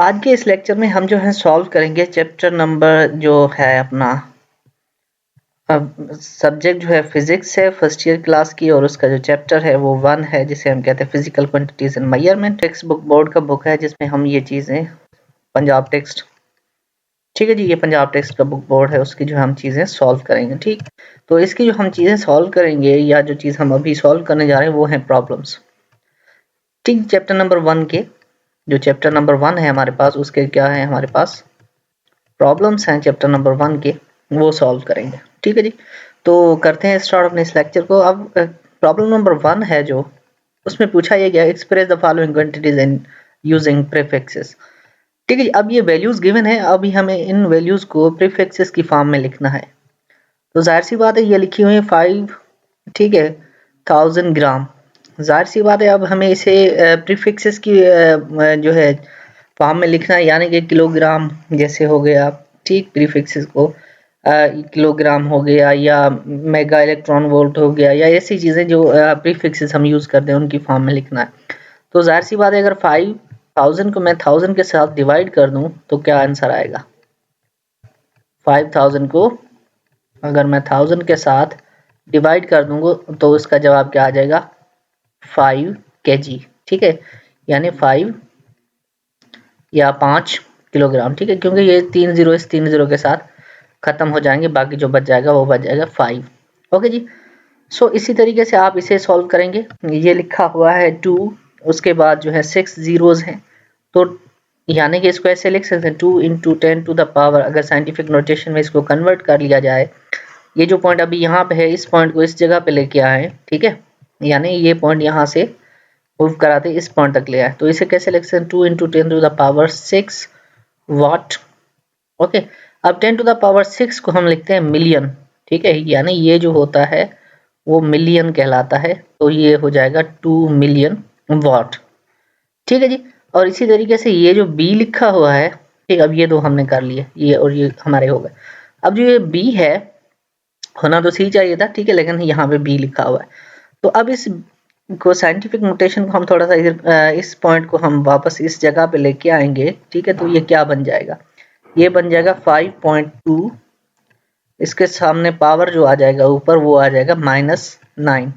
आज के इस लेक्चर में हम जो है सॉल्व करेंगे चैप्टर नंबर जो है अपना सब्जेक्ट जो है फिजिक्स है फर्स्ट ईयर क्लास की, और उसका जो चैप्टर है वो 1 है जिसे हम कहते हैं physical quantities and measurement. Text book board का बुक है जिसमें हम ये चीज़ें पंजाब टेक्स्ट, ठीक है जी, ये पंजाब टेक्स्ट का बुक बोर्ड है, उसकी जो हम चीज़ें सॉल्व करेंगे। ठीक, तो इसकी जो हम चीज़ें सॉल्व करेंगे या जो चीज़ हम अभी सॉल्व करने जा रहे हैं वो है प्रॉब्लम्स। ठीक, चैप्टर नंबर 1 के जो चैप्टर नंबर 1 है हमारे पास, उसके क्या है, हमारे पास प्रॉब्लम्स हैं चैप्टर नंबर 1 के, वो सॉल्व करेंगे। ठीक है जी, तो करते हैं स्टार्ट अपने इस लेक्चर को। अब प्रॉब्लम नंबर 1 है जो, उसमें पूछा ये गया express the following quantities in using prefixes. ठीक है जी, अब ये वैल्यूज गिवन है, अभी हमें इन वैल्यूज को प्रीफिक्सेस की फॉर्म में लिखना है। तो जाहिर सी बात है ये लिखी हुई है 5, ठीक है, 1000 ग्राम। जाहिर सी बात है अब हमें इसे प्रीफिक्सेस की जो है फॉर्म में लिखना है, यानी कि किलोग्राम जैसे हो गया, ठीक, प्रीफिक्सेस को किलोग्राम हो गया या मेगा इलेक्ट्रॉन वोल्ट हो गया, या ऐसी चीज़ें जो प्रीफिक्सेस हम यूज़ करते हैं उनकी फॉर्म में लिखना है। तो जाहिर सी बात है अगर 5000 को मैं 1000 के साथ डिवाइड कर दूं तो क्या आंसर आएगा। 5000 को अगर मैं 1000 के साथ डिवाइड कर दूंगा तो उसका जवाब क्या आ जाएगा, 5 kg। ठीक है, यानी 5 या 5 किलोग्राम। ठीक है, क्योंकि ये 3 जीरो इस 3 जीरो के साथ खत्म हो जाएंगे, बाकी जो बच जाएगा वो बच जाएगा 5। ओके जी, सो इसी तरीके से आप इसे सॉल्व करेंगे। ये लिखा हुआ है 2, उसके बाद जो है 6 जीरोज हैं, तो यानी कि इसको ऐसे लिख सकते हैं 2 × 10 टू द पावर, अगर साइंटिफिक नोटेशन में इसको कन्वर्ट कर लिया जाए, ये जो पॉइंट अभी यहाँ पे है इस पॉइंट को इस जगह पे लेके आए, ठीक है, यानी ये पॉइंट यहाँ से मूव कराते इस पॉइंट तक ले आए, तो इसे कैसे लिख सकते हैं 2 × 10 to the power 6 watt. Okay, अब 10 टू द पावर 6 को हम लिखते हैं मिलियन। ठीक है, यानी ये जो होता है वो मिलियन कहलाता है, तो ये हो जाएगा 2 मिलियन वाट। ठीक है जी, और इसी तरीके से ये जो बी लिखा हुआ है, ठीक, अब ये दो हमने कर लिए, ये और ये हमारे हो गए। अब जो ये बी है, होना तो सी चाहिए था, ठीक है, लेकिन यहाँ पे बी लिखा हुआ है, तो अब इस को साइंटिफिक नोटेशन को हम थोड़ा सा इधर इस पॉइंट को हम वापस इस जगह पे लेके आएंगे। ठीक है, तो ये क्या बन जाएगा, ये बन जाएगा 5.2, इसके सामने पावर जो आ जाएगा ऊपर वो आ जाएगा -9।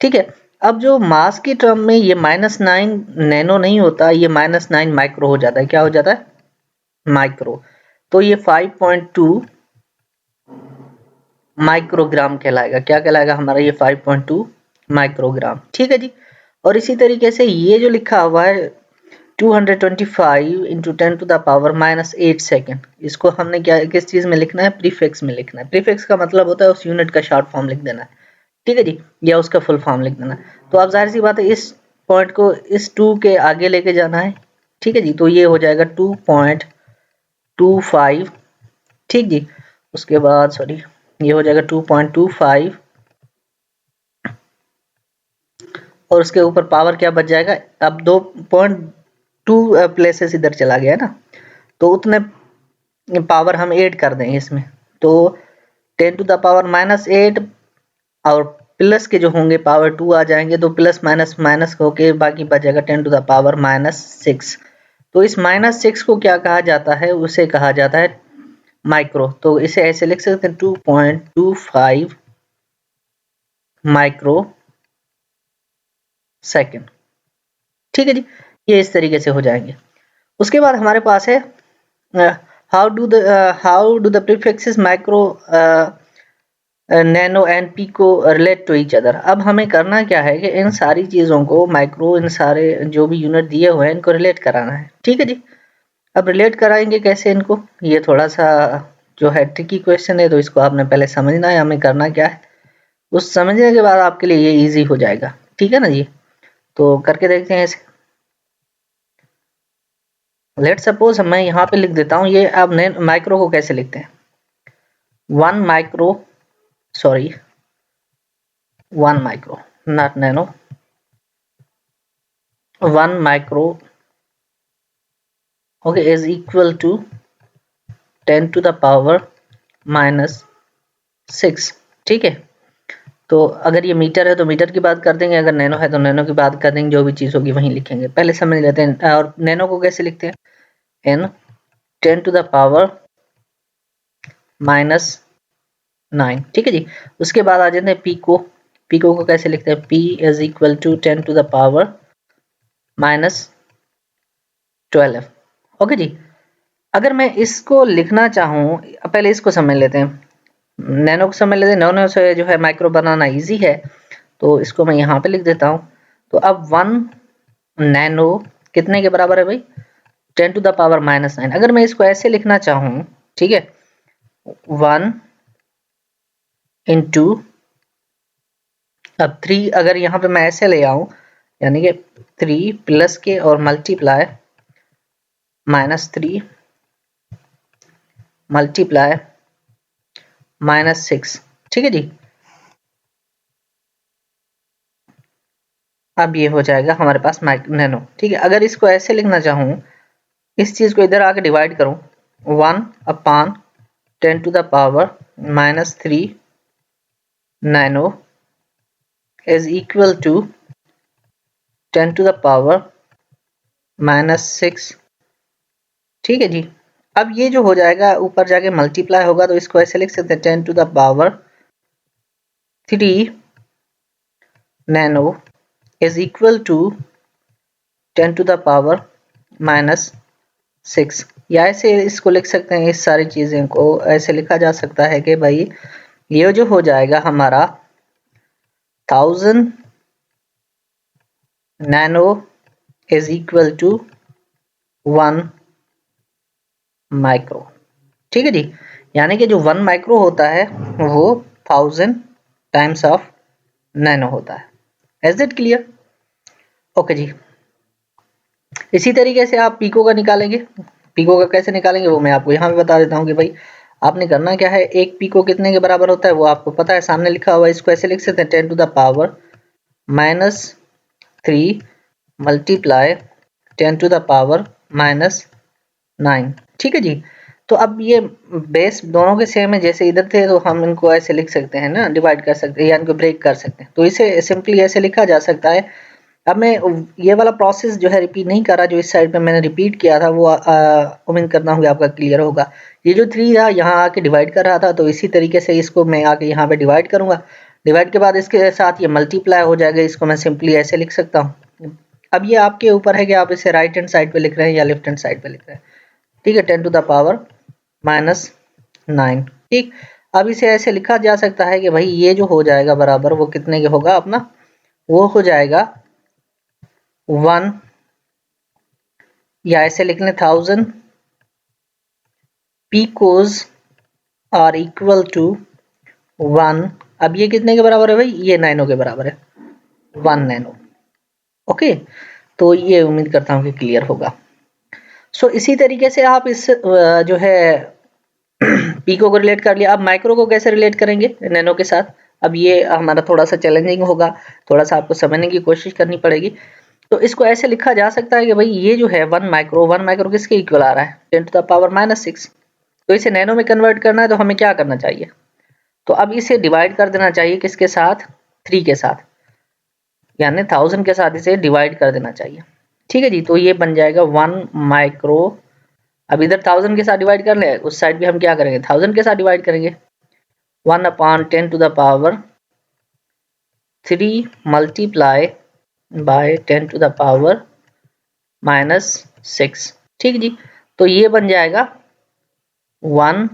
ठीक है, अब जो मास की टर्म में ये -9 नैनो नहीं होता, ये -9 माइक्रो हो जाता है। क्या हो जाता है, माइक्रो। तो ये 5.2 माइक्रोग्राम कहलाएगा। क्या कहलाएगा हमारा, ये 5.2 माइक्रोग्राम। ठीक है जी, और इसी तरीके से ये जो लिखा हुआ है 225 × 10 टू द पावर -8 सेकेंड, इसको हमने क्या किस चीज में लिखना है, प्रीफिक्स में लिखना है। प्रीफिक्स का मतलब होता है उस यूनिट का शॉर्ट फॉर्म लिख देना है, ठीक है जी, या उसका फुल फॉर्म लिख देना है। तो अब जाहिर सी बात है इस पॉइंट को इस 2 के आगे लेके जाना है। ठीक है जी, तो ये हो जाएगा 2.25, ठीक जी, उसके बाद सॉरी ये हो जाएगा 2.25, और उसके ऊपर पावर क्या बच जाएगा, अब 2.2 प्लेसेस इधर चला गया ना, तो उतने पावर हम ऐड कर देंगे इसमें, तो 10 टू द पावर -8 और प्लस के जो होंगे पावर 2 आ जाएंगे, तो प्लस माइनस माइनस होके बाकी बच जाएगा 10 टू द पावर -6। तो इस -6 को क्या कहा जाता है, उसे कहा जाता है माइक्रो। तो इसे ऐसे लिख सकते हैं 2.25 माइक्रो सेकेंड। ठीक है जी, ये इस तरीके से हो जाएंगे। उसके बाद हमारे पास है how do the prefixes micro nano and pico relate to each other. अब हमें करना क्या है कि इन सारी चीज़ों को, माइक्रो, इन सारे जो भी यूनिट दिए हुए हैं इनको रिलेट कराना है। ठीक है जी, अब रिलेट कराएंगे कैसे इनको, ये थोड़ा सा जो है ट्रिकी क्वेश्चन है, तो इसको आपने पहले समझना है हमें करना क्या है, उस समझने के बाद आपके लिए ये इजी हो जाएगा। ठीक है ना जी, तो करके देखते हैं इसे। लेट सपोज मैं यहाँ पे लिख देता हूँ ये, अब माइक्रो को कैसे लिखते हैं, 1 micro, sorry 1 micro not nano, 1 micro okay is equal to 10 to the power -6। ठीक है, तो अगर ये मीटर है तो मीटर की बात कर देंगे, अगर नैनो है तो नैनो की बात कर देंगे, जो भी चीज़ होगी वहीं लिखेंगे। पहले समझ लेते हैं, और नैनो को कैसे लिखते हैं, इन 10 टू द पावर -9। ठीक है जी। उसके बाद आ जाते हैं पिको। पिको को कैसे लिखते हैं? P is equal to 10 to the power -12। Okay ji. अगर मैं इसको लिखना चाहूँ, पहले इसको समझ लेते हैं, नैनो को समझ लेते हैं। नैनो से जो है माइक्रो बनाना इजी है, तो इसको मैं यहाँ पे लिख देता हूँ। तो अब 1 नैनो कितने के बराबर है भाई? 10 टू द पावर -9। अगर मैं इसको ऐसे लिखना चाहूँ, ठीक है, 1 इंटू, अब 3 अगर यहाँ पे मैं ऐसे ले आऊँ, यानी कि 3 प्लस के और मल्टीप्लाई -3 मल्टीप्लाई -6। ठीक है जी। अब ये हो जाएगा हमारे पास नैनो। ठीक है। अगर इसको ऐसे लिखना चाहूँ, इस चीज को इधर आके डिवाइड करूँ, 1 upon 10 to the power -3 nano is equal to 10 to the power -6। ठीक है जी। अब ये जो हो जाएगा ऊपर जाके मल्टीप्लाई होगा, तो इसको ऐसे लिख सकते हैं 10 to the power 3 nano is equal to 10 to the power -6। या ऐसे इसको लिख सकते हैं, इस सारी चीजें को ऐसे लिखा जा सकता है कि भाई ये जो हो जाएगा हमारा 1000 nano is equal to 1 micro. ठीक है जी। यानी कि जो 1 माइक्रो होता है वो 1000 टाइम्स ऑफ नैनो होता है। Is it clear? ओके जी। इसी तरीके से आप पीको का निकालेंगे। पीको का कैसे निकालेंगे वो मैं आपको यहाँ पे बता देता हूँ कि भाई आपने करना क्या है, एक पीको कितने के बराबर होता है वो आपको पता है, सामने लिखा हुआ है। इसको ऐसे लिख सकते हैं 10 to the power -3 multiply 10 to the power -9। ठीक है जी। तो अब ये बेस दोनों के सेम है, जैसे इधर थे तो हम इनको ऐसे लिख सकते हैं ना, डिवाइड कर सकते हैं या इनको ब्रेक कर सकते हैं। तो इसे सिंपली ऐसे लिखा जा सकता है। अब मैं ये वाला प्रोसेस जो है रिपीट नहीं कर रहा, जो इस साइड पे मैंने रिपीट किया था वो उम्मीद करता हूँ कि आपका क्लियर होगा। ये जो 3 था यहाँ आके डिवाइड कर रहा था, तो इसी तरीके से इसको मैं आके यहाँ पे डिवाइड करूंगा। डिवाइड के बाद इसके साथ ये मल्टीप्लाई हो जाएगा, इसको मैं सिंपली ऐसे लिख सकता हूँ। अब ये आपके ऊपर है कि आप इसे राइट हैंड साइड पे लिख रहे हैं या लेफ्ट हैंड साइड पे लिख रहे हैं। ठीक है, 10 टू द पावर -9। ठीक। अब इसे ऐसे लिखा जा सकता है कि भाई ये जो हो जाएगा बराबर वो कितने के होगा अपना, वो हो जाएगा 1, या ऐसे लिख लें 1000 पीकोज आर इक्वल टू 1। अब ये कितने के बराबर है भाई? ये नैनो के बराबर है, 1 नैनो। ओके, तो ये उम्मीद करता हूँ कि क्लियर होगा। सो इसी तरीके से आप इस जो है पीको को रिलेट कर लिया। अब माइक्रो को कैसे रिलेट करेंगे नैनो के साथ? अब ये हमारा थोड़ा सा चैलेंजिंग होगा, थोड़ा सा आपको समझने की कोशिश करनी पड़ेगी। तो इसको ऐसे लिखा जा सकता है कि भाई ये जो है 1 माइक्रो किसके इक्वल आ रहा है? 10 टू द पावर -6। तो इसे नैनो में कन्वर्ट करना है तो हमें क्या करना चाहिए? तो अब इसे डिवाइड कर देना चाहिए किसके साथ? 3 के साथ, यानी 1000 के साथ इसे डिवाइड कर देना चाहिए। ठीक है जी। तो ये बन जाएगा 1 माइक्रो। अब इधर 1000 के साथ डिवाइड कर ले, उस साइड भी हम क्या करेंगे? 1000 के साथ डिवाइड करेंगे। 1 upon 10 to the power 3 multiply by 10 to the power -6। ठीक जी। तो ये बन जाएगा 1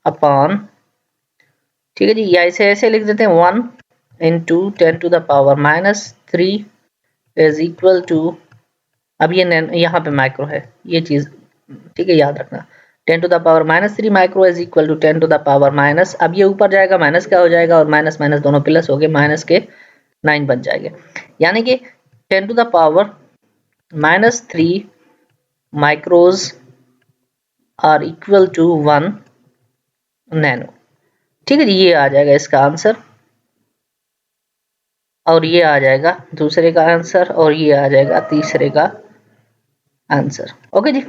अपॉन, ठीक है जी, या इसे ऐसे लिख देते हैं 1 into 10 to the power -3 is equal to, अब ये यहाँ पे माइक्रो है ये चीज, ठीक है, याद रखना। 10 to the power -3 micro is equal to 10 to the power minus, अब ये ऊपर जाएगा माइनस क्या हो जाएगा, और माइनस माइनस दोनों प्लस हो गए, माइनस के 9 बन जाएंगे। यानी कि 10 to the power -3 micros are equal to 1 nano. ठीक है जी, ये आ जाएगा इसका आंसर, और ये आ जाएगा दूसरे का आंसर, और ये आ जाएगा तीसरे का आंसर। ओके जी।